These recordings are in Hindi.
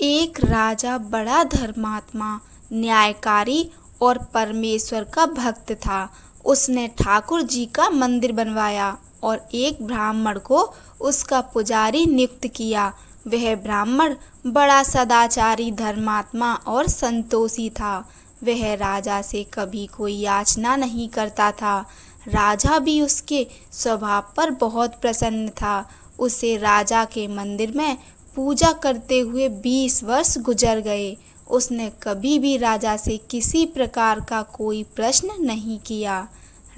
एक राजा बड़ा धर्मात्मा, न्यायकारी और परमेश्वर का भक्त था। उसने ठाकुर जी का मंदिर बनवाया और एक ब्राह्मण को उसका पुजारी नियुक्त किया। वह ब्राह्मण बड़ा सदाचारी, धर्मात्मा और संतोषी था। वह राजा से कभी कोई याचना नहीं करता था। राजा भी उसके स्वभाव पर बहुत प्रसन्न था। उसे राजा के मंदिर में पूजा करते हुए 20 वर्ष गुजर गए। उसने कभी भी राजा से किसी प्रकार का कोई प्रश्न नहीं किया।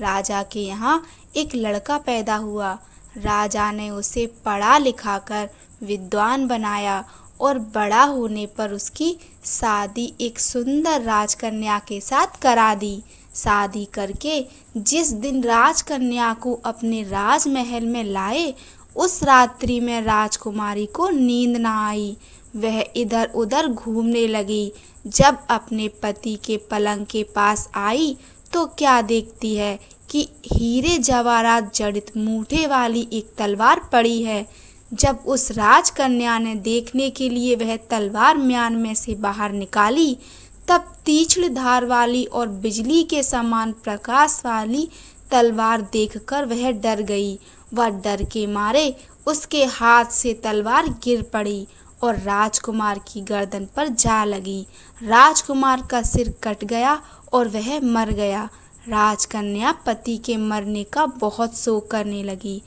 राजा के यहाँ एक लड़का पैदा हुआ। राजा ने उसे पढ़ा लिखा कर विद्वान बनाया और बड़ा होने पर उसकी शादी एक सुंदर राजकन्या के साथ करा दी। शादी करके जिस दिन राजकन्या को अपने राजमहल में लाए, उस रात्रि में राजकुमारी को नींद न आई। वह इधर उधर घूमने लगी। जब अपने पति के पलंग के पास आई तो क्या देखती है कि हीरे जवाहरात जड़ित मूठे वाली एक तलवार पड़ी है। जब उस राजकन्या ने देखने के लिए वह तलवार म्यान में से बाहर निकाली, तब तीक्ष्ण धार वाली और बिजली के समान प्रकाश वाली तलवार देखकर वह डर गई। वह डर के मारे उसके हाथ से तलवार गिर पड़ी और राजकुमार की गर्दन पर जा लगी। राजकुमार का सिर कट गया और वह मर गया। राजकन्या पति के मरने का बहुत शोक करने लगी।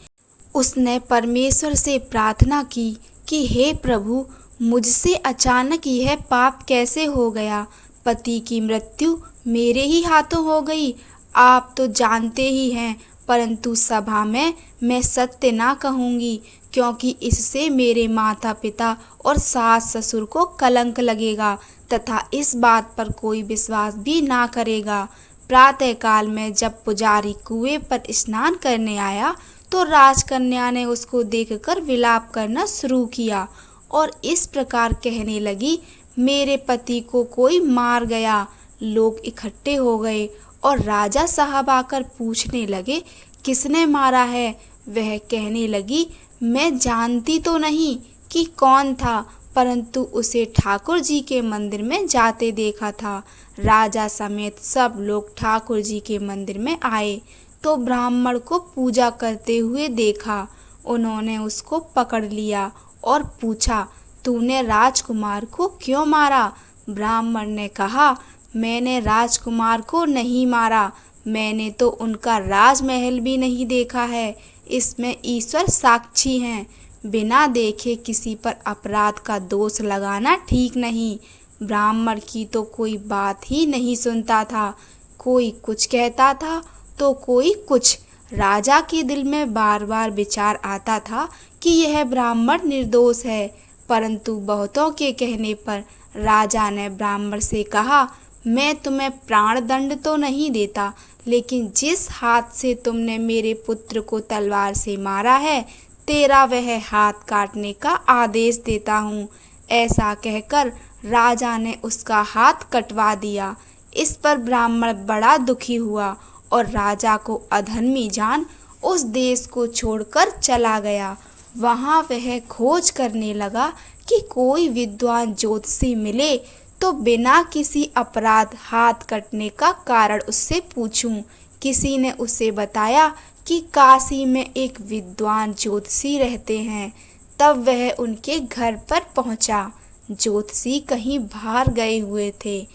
उसने परमेश्वर से प्रार्थना की कि हे प्रभु, मुझसे अचानक यह पाप कैसे हो गया। पति की मृत्यु मेरे ही हाथों हो गई। आप तो जानते ही हैं, परंतु सभा में मैं सत्य ना कहूँगी, क्योंकि इससे मेरे माता पिता और सास ससुर को कलंक लगेगा तथा इस बात पर कोई विश्वास भी ना करेगा। प्रातःकाल में जब पुजारी कुएं पर स्नान करने आया तो राजकन्या ने उसको देखकर विलाप करना शुरू किया और इस प्रकार कहने लगी, मेरे पति को कोई मार गया। लोग इकट्ठे हो गए और राजा साहब आकर पूछने लगे, किसने मारा है। वह कहने लगी, मैं जानती तो नहीं कि कौन था, परंतु उसे ठाकुर जी के मंदिर में जाते देखा था। राजा समेत सब लोग ठाकुर जी के मंदिर में आए तो ब्राह्मण को पूजा करते हुए देखा। उन्होंने उसको पकड़ लिया और पूछा, तूने राजकुमार को क्यों मारा। ब्राह्मण ने कहा, मैंने राजकुमार को नहीं मारा, मैंने तो उनका राजमहल भी नहीं देखा है। इसमें ईश्वर साक्षी हैं। बिना देखे किसी पर अपराध का दोष लगाना ठीक नहीं। ब्राह्मण की तो कोई बात ही नहीं सुनता था। कोई कुछ कहता था तो कोई कुछ। राजा के दिल में बार बार विचार आता था कि यह ब्राह्मण निर्दोष है, परंतु बहुतों के कहने पर राजा ने ब्राह्मण से कहा, मैं तुम्हें प्राण दंड तो नहीं देता, लेकिन जिस हाथ से तुमने मेरे पुत्र को तलवार से मारा है, तेरा वह हाथ काटने का आदेश देता हूँ। ऐसा कहकर राजा ने उसका हाथ कटवा दिया। इस पर ब्राह्मण बड़ा दुखी हुआ और राजा को अधर्मी जान उस देश को छोड़कर चला गया। वहाँ वह खोज करने लगा कि कोई विद्वान ज्योतिषी मिले तो बिना किसी अपराध हाथ कटने का कारण उससे पूछूं। किसी ने उसे बताया कि काशी में एक विद्वान ज्योतिषी रहते हैं। तब वह उनके घर पर पहुंचा। ज्योतिषी कहीं बाहर गए हुए थे।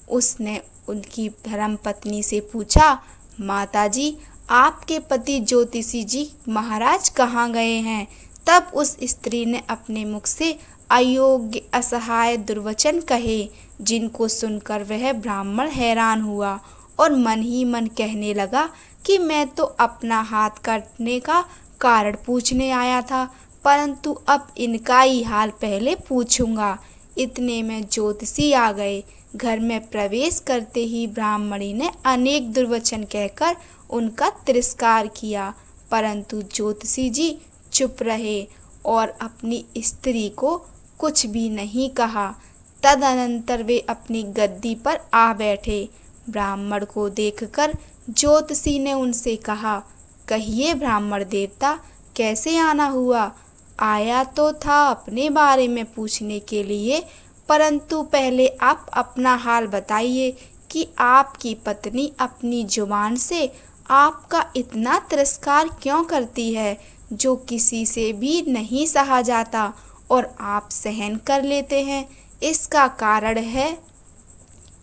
उसने उनकी धर्मपत्नी से पूछा, माताजी, आपके पति ज्योतिषी जी महाराज कहाँ गए हैं। तब उस स्त्री ने अपने मुख से अयोग्य, असहाय दुर्वचन कहे, जिनको सुनकर वह ब्राह्मण हैरान हुआ और मन ही मन कहने लगा कि मैं तो अपना हाथ काटने का कारण पूछने आया था, परंतु अब इनका ही हाल पहले पूछूंगा। इतने में ज्योतिषी आ गए। घर में प्रवेश करते ही ब्राह्मणी ने अनेक दुर्वचन कहकर उनका तिरस्कार किया, परंतु ज्योतिषी जी चुप रहे और अपनी स्त्री को कुछ भी नहीं कहा। तदनंतर वे अपनी गद्दी पर आ बैठे। ब्राह्मण को देखकर ज्योतिषी ने उनसे कहा, कहिए ब्राह्मण देवता, कैसे आना हुआ। आया तो था अपने बारे में पूछने के लिए, परंतु पहले आप अपना हाल बताइए कि आपकी पत्नी अपनी जुबान से आपका इतना तिरस्कार क्यों करती है, जो किसी से भी नहीं सहा जाता और आप सहन कर लेते हैं। इसका कारण है,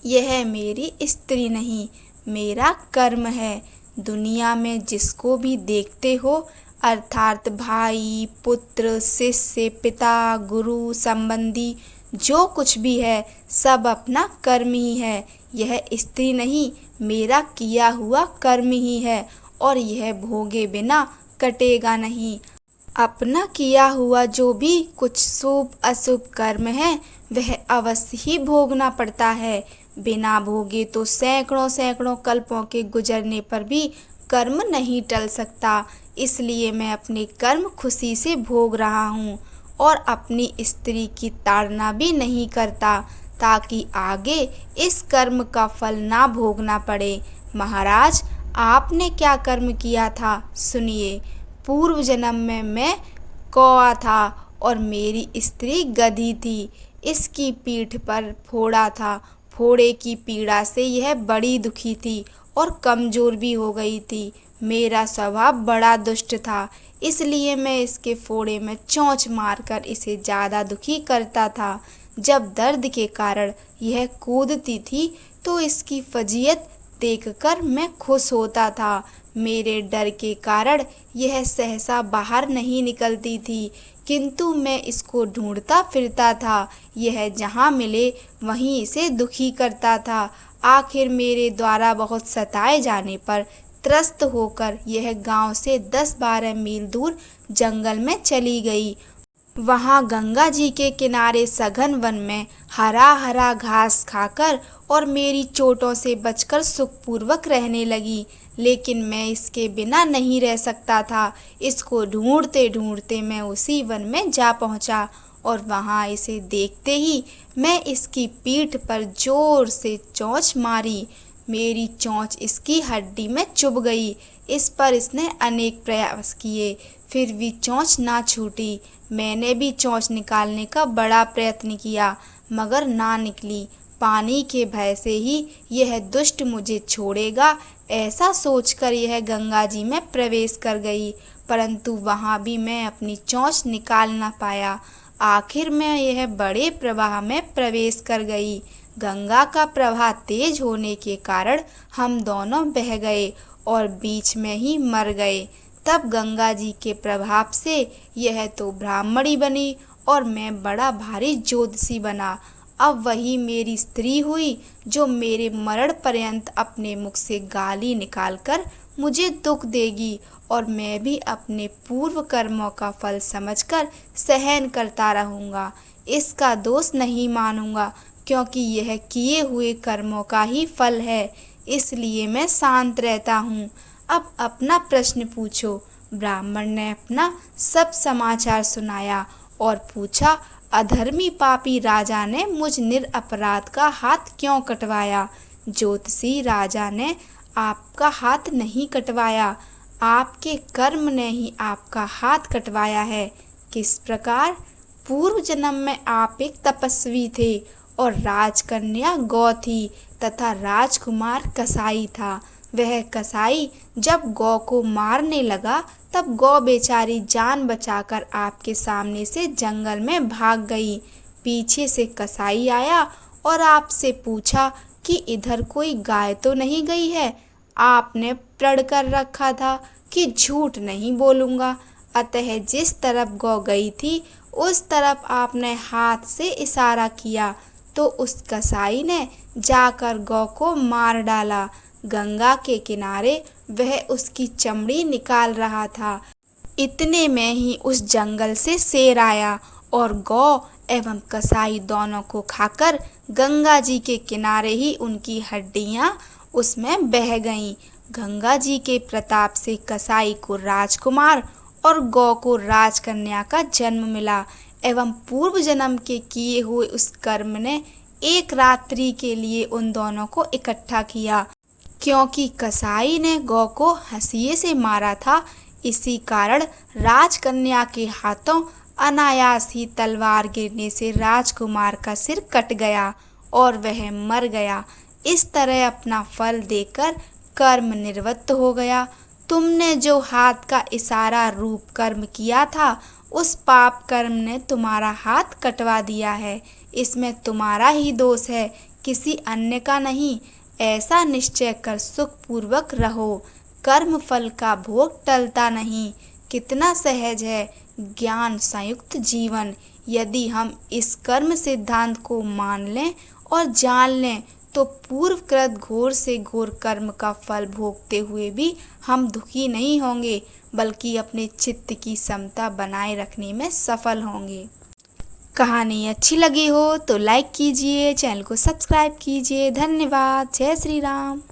यह मेरी स्त्री नहीं, मेरा कर्म है। दुनिया में जिसको भी देखते हो, अर्थात भाई, पुत्र, शिष्य, पिता, गुरु, संबंधी, जो कुछ भी है, सब अपना कर्म ही है। यह स्त्री नहीं, मेरा किया हुआ कर्म ही है और यह भोगे बिना कटेगा नहीं। अपना किया हुआ जो भी कुछ शुभ अशुभ कर्म है, वह अवश्य ही भोगना पड़ता है। बिना भोगे तो सैकड़ों सैकड़ों कल्पों के गुजरने पर भी कर्म नहीं टल सकता। इसलिए मैं अपने कर्म खुशी से भोग रहा हूँ और अपनी स्त्री की ताड़ना भी नहीं करता, ताकि आगे इस कर्म का फल ना भोगना पड़े। महाराज, आपने क्या कर्म किया था, सुनिए। पूर्व जन्म में मैं कौआ था और मेरी स्त्री गधी थी। इसकी पीठ पर फोड़ा था। फोड़े की पीड़ा से यह बड़ी दुखी थी और कमजोर भी हो गई थी। मेरा स्वभाव बड़ा दुष्ट था, इसलिए मैं इसके फोड़े में चोंच मारकर इसे ज़्यादा दुखी करता था। जब दर्द के कारण यह कूदती थी तो इसकी फजीयत देखकर मैं खुश होता था। मेरे डर के कारण यह सहसा बाहर नहीं निकलती थी, किंतु मैं इसको ढूंढता फिरता था। यह जहाँ मिले वहीं इसे दुखी करता था। आखिर मेरे द्वारा बहुत सताए जाने पर त्रस्त होकर यह गांव से 10-12 मील दूर जंगल में चली गई। वहाँ गंगा जी के किनारे सघन वन में हरा हरा घास खाकर और मेरी चोटों से बचकर सुखपूर्वक रहने लगी। लेकिन मैं इसके बिना नहीं रह सकता था। इसको ढूंढते ढूंढते मैं उसी वन में जा पहुँचा और वहाँ इसे देखते ही मैं इसकी पीठ पर जोर से चोंच मारी। मेरी चोंच इसकी हड्डी में चुभ गई। इस पर इसने अनेक प्रयास किए, फिर भी चोंच ना छूटी। मैंने भी चोंच निकालने का बड़ा प्रयत्न किया, मगर ना निकली। पानी के भय से ही यह दुष्ट मुझे छोड़ेगा, ऐसा सोचकर यह गंगा जी में प्रवेश कर गई, परंतु वहाँ भी मैं अपनी चोंच निकाल न पाया। आखिर में यह बड़े प्रवाह में प्रवेश कर गई। गंगा का प्रवाह तेज होने के कारण हम दोनों बह गए और बीच में ही मर गए। तब गंगा जी के प्रभाव से यह तो ब्राह्मणी बनी और मैं बड़ा भारी ज्योतिषी बना। अब वही मेरी स्त्री हुई जो मेरे मरण पर्यंत अपने मुख से गाली निकालकर मुझे दुख देगी, और मैं भी अपने पूर्व कर्मों का फल समझकर सहन करता रहूँगा। इसका दोष नहीं मानूंगा, क्योंकि यह किए हुए कर्मों का ही फल है। इसलिए मैं शांत रहता हूँ। अब अपना प्रश्न पूछो। ब्राह्मण ने अपना सब समाचार सुनाया और पूछा, अधर्मी पापी राजा ने मुझ निरपराध का हाथ क्यों कटवाया? ज्योतिषी राजा ने आपका हाथ नहीं कटवाया, आपके कर्म ने ही आपका हाथ कटवाया है। किस प्रकार? पूर्व जन्म में आप एक तपस्वी थे और राजकन्या गौ थी तथा राजकुमार कसाई था। वह कसाई जब गौ को मारने लगा तब गौ बेचारी जान बचाकर आपके सामने से जंगल में भाग गई। पीछे से कसाई आया और आपसे पूछा कि इधर कोई गाय तो नहीं गई है? आपने प्रण कर रखा था कि झूठ नहीं बोलूँगा, अतः जिस तरफ गौ गई थी उस तरफ आपने हाथ से इशारा किया तो उस कसाई ने जाकर गौ को मार डाला। गंगा के किनारे वह उसकी चमड़ी निकाल रहा था। इतने में ही उस जंगल से शेर आया और गौ एवं कसाई दोनों को खाकर गंगा जी के किनारे ही उनकी हड्डियां उसमें बह गईं। गंगा जी के प्रताप से कसाई को राजकुमार और गौ को राजकन्या का जन्म मिला एवं पूर्व जन्म के किए हुए उस कर्म ने एक रात्रि के लिए उन दोनों को इकट्ठा किया। क्योंकि कसाई ने गौ को हंसिए से मारा था, इसी कारण राजकन्या के हाथों अनायास ही तलवार गिरने से राजकुमार का सिर कट गया और वह मर गया। इस तरह अपना फल देकर कर्म निवृत्त हो गया। तुमने जो हाथ का इशारा रूप कर्म किया था, उस पाप कर्म ने तुम्हारा हाथ कटवा दिया है। इसमें तुम्हारा ही दोष है, किसी अन्य का नहीं। ऐसा निश्चय कर सुखपूर्वक रहो। कर्म फल का भोग टलता नहीं। कितना सहज है ज्ञान संयुक्त जीवन। यदि हम इस कर्म सिद्धांत को मान लें और जान लें तो पूर्वकृत घोर से घोर कर्म का फल भोगते हुए भी हम दुखी नहीं होंगे, बल्कि अपने चित्त की समता बनाए रखने में सफल होंगे। कहानी अच्छी लगी हो तो लाइक कीजिए, चैनल को सब्सक्राइब कीजिए। धन्यवाद। जय श्री राम।